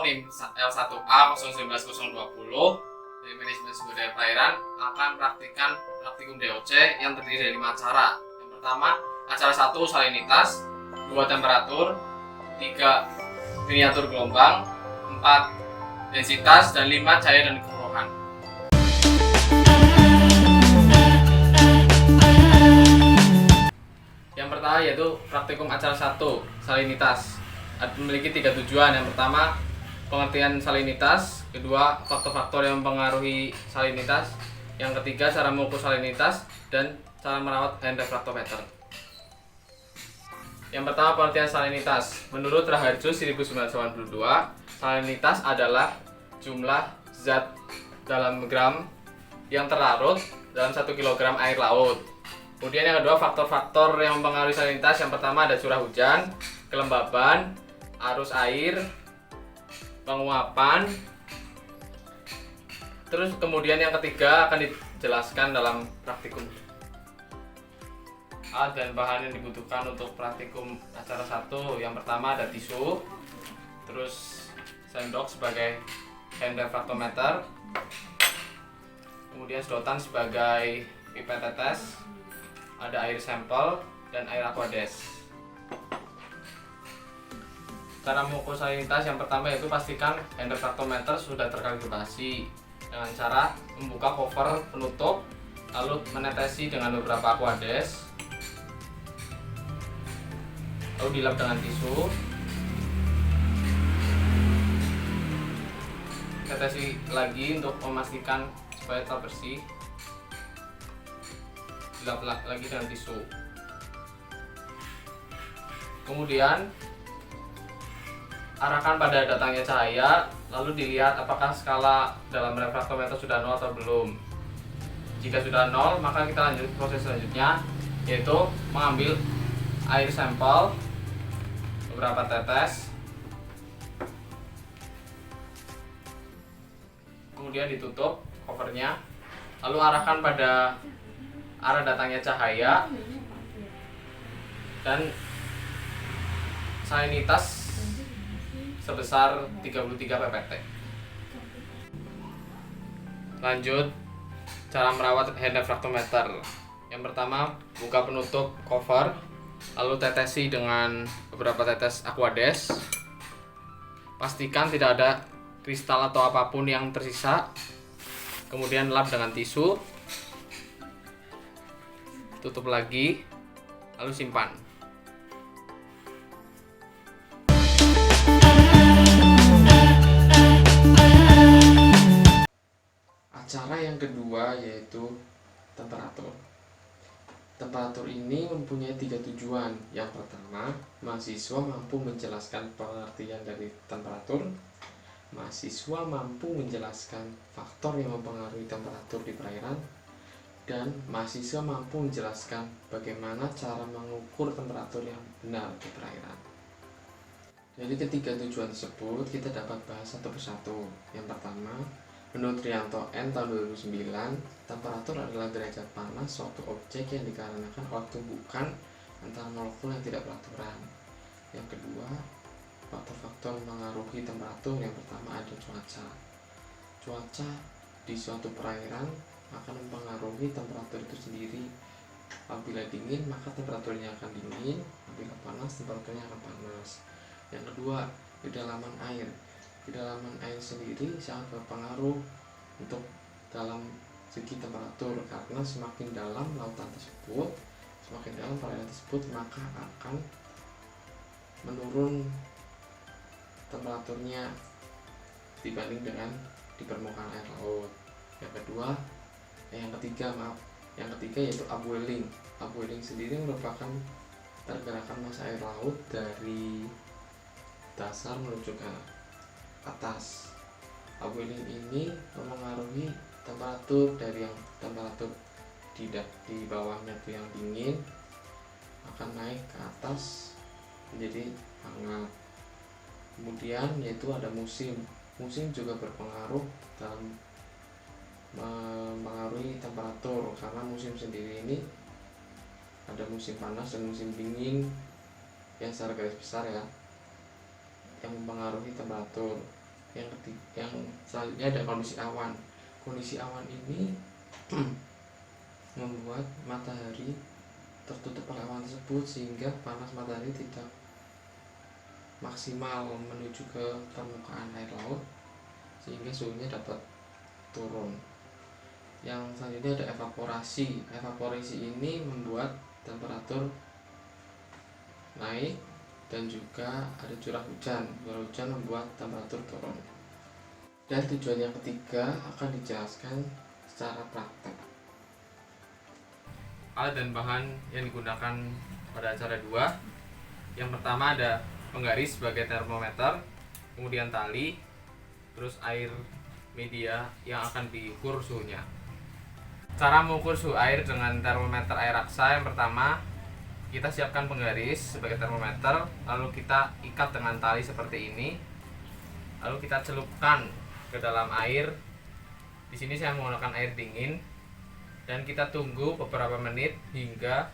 NIM L1A 019020 dari Manajemen Sumber Daya Perairan akan praktikum DOC yang terdiri dari 5 acara. Yang pertama, acara 1 salinitas, 2 temperatur, 3 miniatur gelombang, 4 densitas, dan 5 cahaya dan keruhan. Yang pertama yaitu praktikum acara 1 salinitas, memiliki 3 tujuan. Yang pertama, pengertian salinitas, kedua, faktor-faktor yang mempengaruhi salinitas, yang ketiga, cara mengukur salinitas, dan cara merawat hand refractometer. Yang pertama, pengertian salinitas. Menurut Raharjo 1992, salinitas adalah jumlah zat dalam gram yang terlarut dalam 1 kg air laut. Kemudian yang kedua, faktor-faktor yang mempengaruhi salinitas. Yang pertama ada curah hujan, kelembaban, arus air, penguapan. Terus kemudian yang ketiga akan dijelaskan dalam praktikum. Alat dan bahan yang dibutuhkan untuk praktikum acara 1, yang pertama ada tisu, terus sendok sebagai hand refractometer, kemudian sedotan sebagai pipet tetes, ada air sampel, dan air aquades. Cara mengukur salinitas yang pertama yaitu pastikan hand refractometer sudah terkalibrasi dengan cara membuka cover penutup, lalu menetesi dengan beberapa aquades, lalu dilap dengan tisu, tetesi lagi untuk memastikan supaya tetap bersih, dilap lagi dengan tisu. Kemudian arahkan pada datangnya cahaya, lalu dilihat apakah skala dalam refraktometer sudah 0 atau belum. Jika sudah 0, maka kita lanjut proses selanjutnya, yaitu mengambil air sampel beberapa tetes, kemudian ditutup covernya, lalu arahkan pada arah datangnya cahaya, dan salinitas sebesar 33 ppt. Lanjut, cara merawat hand refractometer. Yang pertama, buka penutup cover, lalu tetesi dengan beberapa tetes aquades. Pastikan tidak ada kristal atau apapun yang tersisa. Kemudian lap dengan tisu, tutup lagi, lalu simpan. Cara yang kedua yaitu temperatur. Temperatur ini mempunyai 3 tujuan. Yang pertama, mahasiswa mampu menjelaskan pengertian dari temperatur. Mahasiswa mampu menjelaskan faktor yang mempengaruhi temperatur di perairan. Dan mahasiswa mampu menjelaskan bagaimana cara mengukur temperatur yang benar di perairan. Jadi ketiga tujuan tersebut kita dapat bahas satu persatu. Yang pertama, menurut Trianto N tahun 2009, temperatur adalah derajat panas suatu objek yang dikarenakan oleh tumbukan antara molekul yang tidak beraturan. Yang kedua, faktor-faktor mengaruhi temperatur. Yang pertama ada cuaca. Cuaca di suatu perairan akan mempengaruhi temperatur itu sendiri. Apabila dingin, maka temperaturnya akan dingin. Apabila panas, temperaturnya akan panas. Yang kedua, kedalaman air. Kedalaman air sendiri sangat berpengaruh untuk dalam segi temperatur, karena semakin dalam lautan tersebut, semakin dalam perairan tersebut, maka akan menurun temperaturnya dibanding dengan di permukaan air laut. Yang ketiga yaitu upwelling. Upwelling sendiri merupakan pergerakan massa air laut dari dasar menuju ke atas. Upwelling ini mempengaruhi temperatur dari yang temperatur di bawahnya itu yang dingin akan naik ke atas menjadi hangat. Kemudian yaitu ada musim. Musim juga berpengaruh dalam mempengaruhi temperatur, karena musim sendiri ini ada musim panas dan musim dingin yang secara garis besar ya, yang mempengaruhi temperatur. yang selanjutnya ada kondisi awan. Kondisi awan ini membuat matahari tertutup oleh awan tersebut sehingga panas matahari tidak maksimal menuju ke permukaan air laut sehingga suhunya dapat turun. Yang selanjutnya ada evaporasi. Evaporasi ini membuat temperatur naik dan juga ada curah hujan. Curah hujan membuat temperatur turun. Dan tujuan yang ketiga akan dijelaskan secara praktek. Alat dan bahan yang digunakan pada acara 2. Yang pertama ada penggaris sebagai termometer, kemudian tali, terus air media yang akan diukur suhunya. Cara mengukur suhu air dengan termometer air raksa, yang pertama kita siapkan penggaris sebagai termometer, lalu kita ikat dengan tali seperti ini, lalu kita celupkan ke dalam air. Di sini saya menggunakan air dingin dan kita tunggu beberapa menit hingga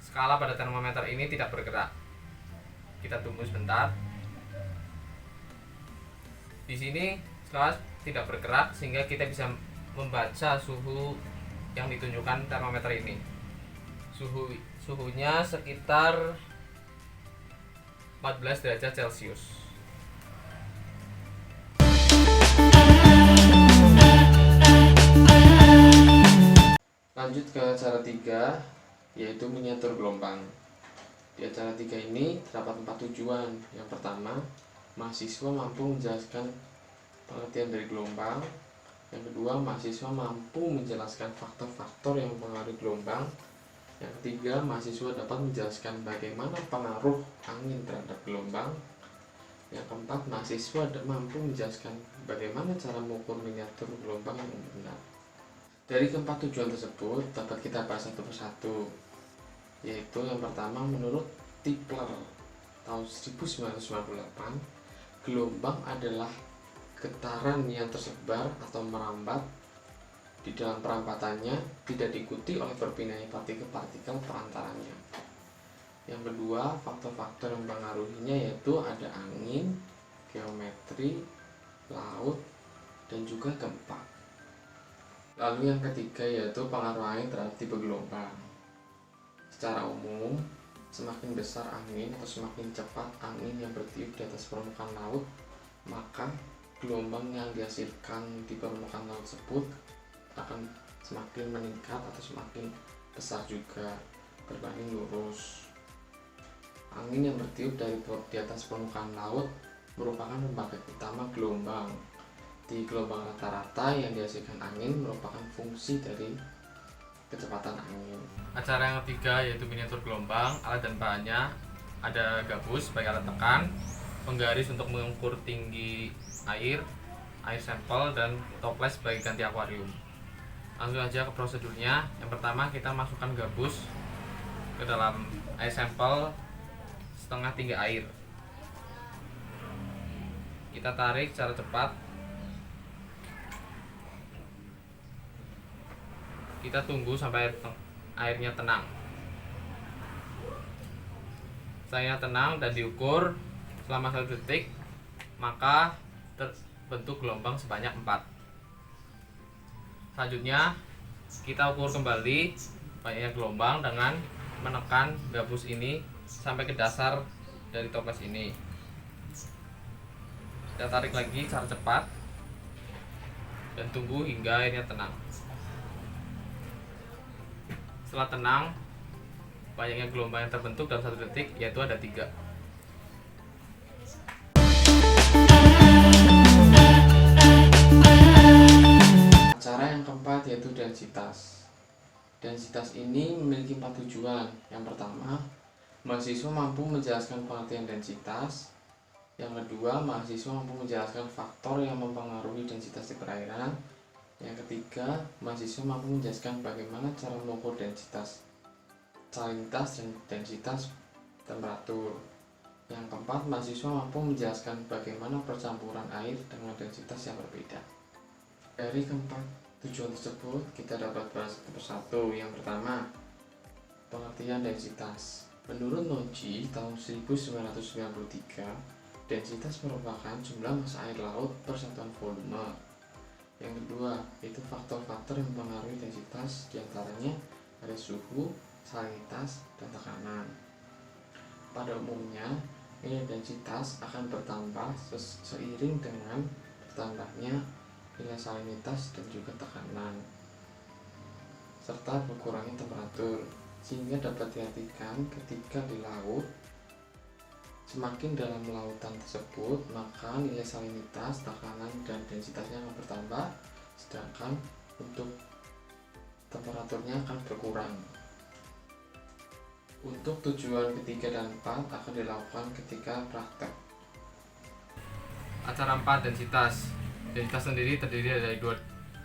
skala pada termometer ini tidak bergerak. Kita tunggu sebentar. Di sini skala tidak bergerak sehingga kita bisa membaca suhu yang ditunjukkan termometer ini. Suhunya sekitar 14 derajat Celcius. Lanjut ke cara 3, yaitu miniatur gelombang. Di acara 3 ini terdapat 4 tujuan. Yang pertama, mahasiswa mampu menjelaskan pengertian dari gelombang. Yang kedua, mahasiswa mampu menjelaskan faktor-faktor yang mempengaruhi gelombang. Yang ketiga, mahasiswa dapat menjelaskan bagaimana pengaruh angin terhadap gelombang. Yang keempat, mahasiswa mampu menjelaskan bagaimana cara mengukur miniatur gelombang yang benar. Dari keempat tujuan tersebut dapat kita bahas satu persatu, yaitu yang pertama, menurut Tipler tahun 1998, gelombang adalah getaran yang tersebar atau merambat di dalam perampatannya tidak diikuti oleh berpindahnya partikel-partikel perantaranya. Yang kedua, faktor-faktor yang mempengaruhinya yaitu ada angin, geometri, laut, dan juga gempa. Lalu yang ketiga yaitu pengaruh angin terhadap tipe gelombang. Secara umum, semakin besar angin atau semakin cepat angin yang bertiup di atas permukaan laut, maka gelombang yang dihasilkan di permukaan laut tersebut akan semakin meningkat atau semakin besar juga berbanding lurus. Angin yang bertiup di atas permukaan laut merupakan pembangkit utama gelombang. Di gelombang rata-rata yang dihasilkan angin merupakan fungsi dari kecepatan angin. Acara yang ketiga yaitu miniatur gelombang. Alat dan bahannya ada gabus sebagai alat tekan, penggaris untuk mengukur tinggi air sampel, dan toples sebagai ganti akuarium. Langsung aja ke prosedurnya. Yang pertama, kita masukkan gabus ke dalam air sampel setengah tinggi air. Kita tarik secara cepat. Kita tunggu sampai airnya tenang. Setelah tenang dan diukur selama 1 detik, maka terbentuk gelombang sebanyak 4. Selanjutnya kita ukur kembali banyaknya gelombang dengan menekan gabus ini sampai ke dasar dari toples ini. Kita tarik lagi secara cepat dan tunggu hingga airnya tenang. Setelah tenang, banyaknya gelombang yang terbentuk dalam 1 detik yaitu ada 3. Cara yang keempat yaitu densitas. Densitas ini memiliki 4 tujuan. Yang pertama, mahasiswa mampu menjelaskan pengertian densitas. Yang kedua, mahasiswa mampu menjelaskan faktor yang mempengaruhi densitas di perairan. Yang ketiga, mahasiswa mampu menjelaskan bagaimana cara mengukur densitas salinitas dan densitas temperatur. Yang keempat, mahasiswa mampu menjelaskan bagaimana percampuran air dengan densitas yang berbeda. Dari keempat tujuan tersebut, kita dapat bahas satu persatu. Yang pertama, pengertian densitas. Menurut Noji tahun 1993, densitas merupakan jumlah massa air laut per satuan volume. Yang kedua, yaitu faktor-faktor yang mempengaruhi densitas, diantaranya ada suhu, salinitas, dan tekanan. Pada umumnya, nilai densitas akan bertambah seiring dengan bertambahnya nilai salinitas dan juga tekanan, serta berkurangnya temperatur, sehingga dapat diartikan ketika di laut, semakin dalam lautan tersebut, maka nilai salinitas, tekanan, dan densitasnya akan bertambah, sedangkan untuk temperaturnya akan berkurang. Untuk tujuan ketiga dan 4 akan dilakukan ketika praktek. Acara 4, densitas. Densitas sendiri terdiri dari dua,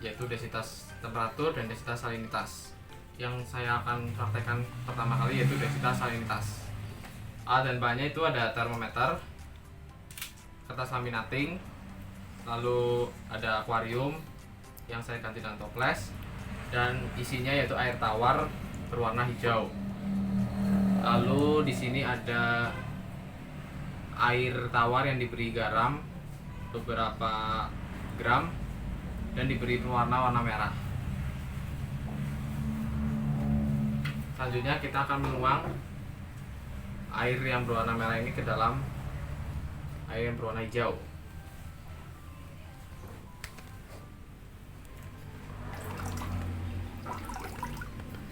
yaitu densitas temperatur dan densitas salinitas. Yang saya akan praktekkan pertama kali yaitu densitas salinitas. A dan B-nya itu ada termometer, kertas laminating, lalu ada akuarium yang saya ganti dengan toples, dan isinya yaitu air tawar berwarna hijau. Lalu di sini ada air tawar yang diberi garam beberapa gram dan diberi warna merah. Selanjutnya kita akan menuang air yang berwarna merah ini ke dalam air yang berwarna hijau.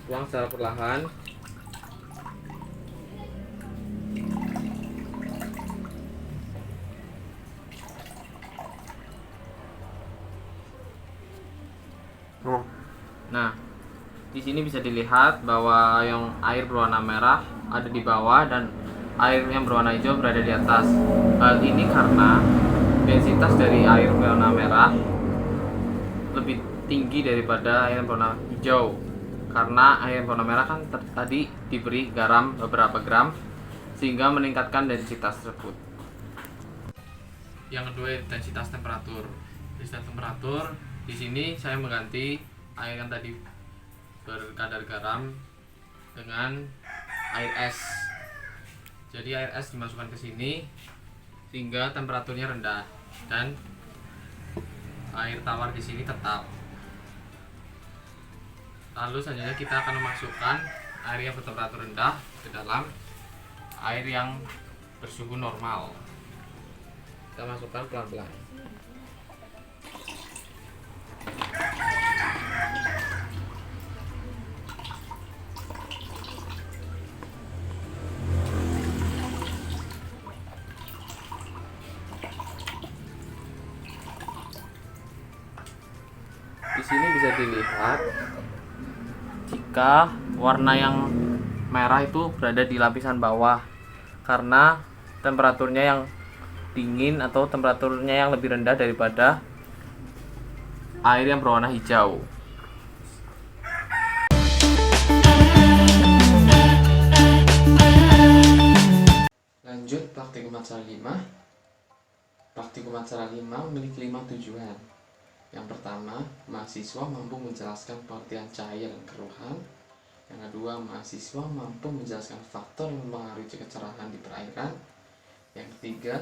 Tuang secara perlahan. Nah, di sini bisa dilihat bahwa yang air berwarna merah ada di bawah dan air yang berwarna hijau berada di atas. Hal ini karena densitas dari air berwarna merah lebih tinggi daripada air yang berwarna hijau. Karena air yang berwarna merah kan tadi diberi garam beberapa gram sehingga meningkatkan densitas tersebut. Yang kedua, densitas temperatur. Densitas temperatur di sini saya mengganti air yang tadi berkadar garam dengan air es. Jadi air es dimasukkan ke sini sehingga temperaturnya rendah dan air tawar di sini tetap. Lalu selanjutnya kita akan memasukkan air yang bertemperatur rendah ke dalam air yang bersuhu normal. Kita masukkan pelan-pelan. Di sini bisa dilihat jika warna yang merah itu berada di lapisan bawah karena temperaturnya yang dingin atau temperaturnya yang lebih rendah daripada air yang berwarna hijau. Lanjut praktikum acara 5. Praktikum acara 5 memiliki 5 tujuan. Yang pertama, mahasiswa mampu menjelaskan pengertian cahaya dan keruhan. Yang kedua, mahasiswa mampu menjelaskan faktor yang mempengaruhi kecerahan di perairan. Yang ketiga,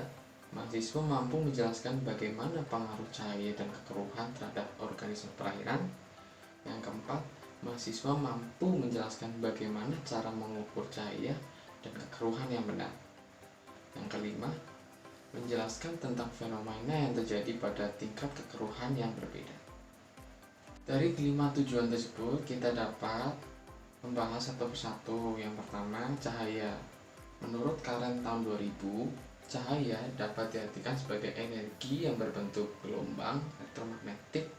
mahasiswa mampu menjelaskan bagaimana pengaruh cahaya dan kekeruhan terhadap organisme perairan. Yang keempat, mahasiswa mampu menjelaskan bagaimana cara mengukur cahaya dan kekeruhan yang benar. Yang kelima, menjelaskan tentang fenomena yang terjadi pada tingkat kekeruhan yang berbeda. Dari kelima tujuan tersebut, kita dapat membahas satu persatu. Yang pertama, cahaya. Menurut Karen tahun 2000, cahaya dapat diartikan sebagai energi yang berbentuk gelombang elektromagnetik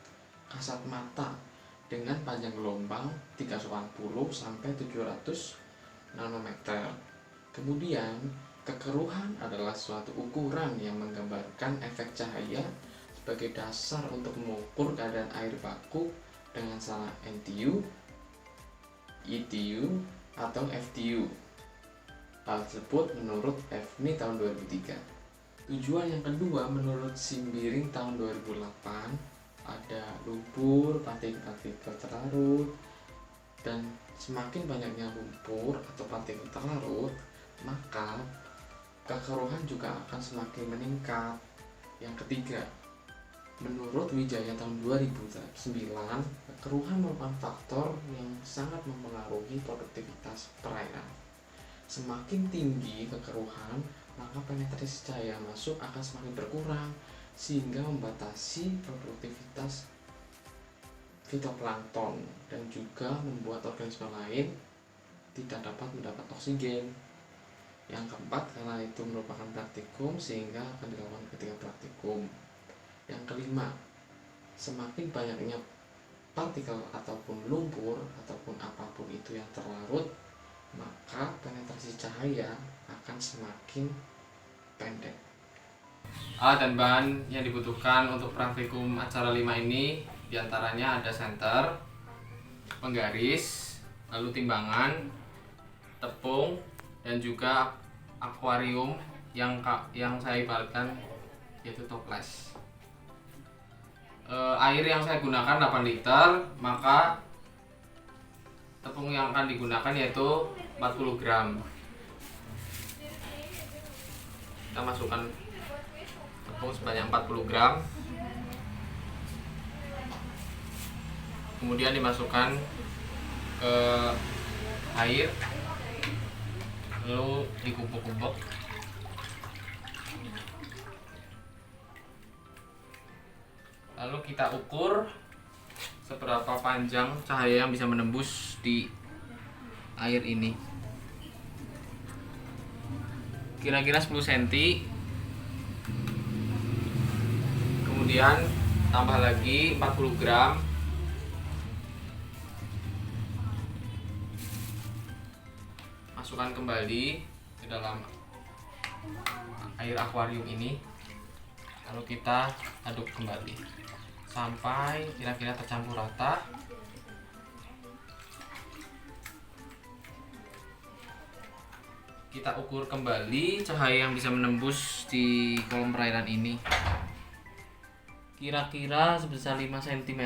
kasat mata dengan panjang gelombang 310 sampai 700 nanometer. Kemudian, kekeruhan adalah suatu ukuran yang menggambarkan efek cahaya sebagai dasar untuk mengukur keadaan air baku dengan skala NTU, ETU, atau FTU. Hal tersebut menurut Evni tahun 2003. Tujuan yang kedua menurut Simbiring tahun 2008 ada lumpur, partikel terlarut, dan semakin banyaknya lumpur atau partikel terlarut, maka kekeruhan juga akan semakin meningkat. Yang ketiga, menurut Wijaya tahun 2009, kekeruhan merupakan faktor yang sangat mempengaruhi produktivitas perairan. Semakin tinggi kekeruhan, maka penetrasi cahaya masuk akan semakin berkurang, sehingga membatasi produktivitas fitoplankton dan juga membuat organisme lain tidak dapat mendapat oksigen. Yang keempat, karena itu merupakan praktikum sehingga akan dilakukan ketika praktikum. Yang kelima, semakin banyaknya partikel ataupun lumpur ataupun apapun itu yang terlarut, maka penetrasi cahaya akan semakin pendek. Alat dan bahan yang dibutuhkan untuk praktikum acara 5 ini diantaranya ada senter, penggaris, lalu timbangan, tepung, dan juga akuarium yang saya ibaratkan yaitu toples. Air yang saya gunakan 8 liter, maka tepung yang akan digunakan yaitu 40 gram. Kita masukkan tepung sebanyak 40 gram, kemudian dimasukkan ke air, lalu dikumpul-kumpul. Lalu kita ukur seberapa panjang cahaya yang bisa menembus di air ini. Kira-kira 10 cm. Kemudian tambah lagi 40 gram. Masukkan kembali ke dalam air akuarium ini. Lalu kita aduk kembali sampai kira-kira tercampur rata. Kita ukur kembali cahaya yang bisa menembus di kolom perairan ini, kira-kira sebesar 5 cm.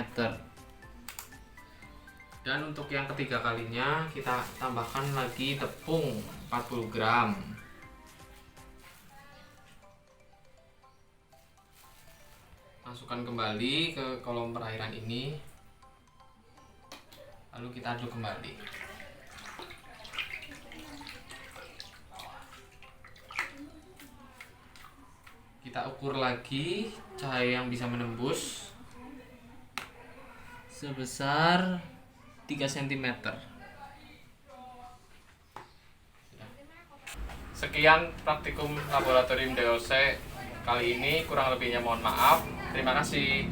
Dan untuk yang ketiga kalinya kita tambahkan lagi tepung 40 gram. Masukkan kembali ke kolom perairan ini, lalu kita aduk kembali. Kita ukur lagi cahaya yang bisa menembus sebesar 3 cm. Sekian praktikum laboratorium DOC kali ini, kurang lebihnya mohon maaf. Terima kasih.